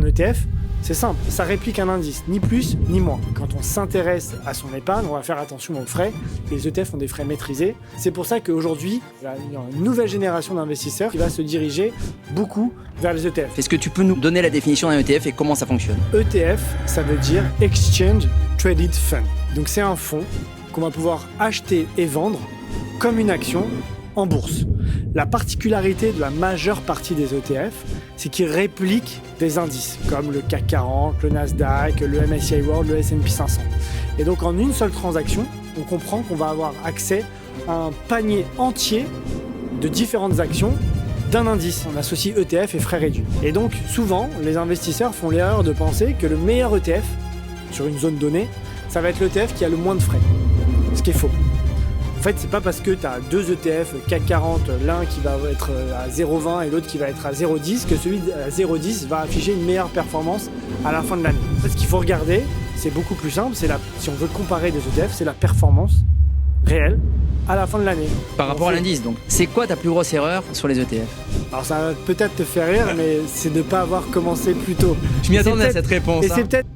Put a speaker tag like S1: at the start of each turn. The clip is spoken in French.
S1: un ETF, c'est simple, ça réplique un indice, ni plus ni moins. Quand on s'intéresse à son épargne, on va faire attention aux frais. Les ETF ont des frais maîtrisés. C'est pour ça qu'aujourd'hui, il y a une nouvelle génération d'investisseurs qui va se diriger beaucoup vers les ETF.
S2: Est-ce que tu peux nous donner la définition d'un ETF et comment ça fonctionne?
S1: ETF, ça veut dire Exchange Traded Fund. Donc c'est un fonds qu'on va pouvoir acheter et vendre comme une action en bourse. La particularité de la majeure partie des ETF, c'est qu'ils répliquent des indices comme le CAC 40, le Nasdaq, le MSCI World, le S&P 500. Et donc en une seule transaction, on comprend qu'on va avoir accès à un panier entier de différentes actions d'un indice. On associe ETF et frais réduits. Et donc souvent, les investisseurs font l'erreur de penser que le meilleur ETF sur une zone donnée, ça va être l'ETF qui a le moins de frais. Ce qui est faux. En fait, c'est pas parce que tu as deux ETF CAC 40, l'un qui va être à 0,20 et l'autre qui va être à 0,10, que celui à 0,10 va afficher une meilleure performance à la fin de l'année. En fait, ce qu'il faut regarder, c'est beaucoup plus simple, si on veut comparer des ETF, c'est la performance réelle à la fin de l'année.
S2: Par rapport à l'indice, donc. C'est quoi ta plus grosse erreur sur les ETF?
S1: Alors ça va peut-être te faire rire, mais c'est de ne pas avoir commencé plus tôt.
S2: Je m'y attendais à cette réponse.
S1: Et c'est peut-être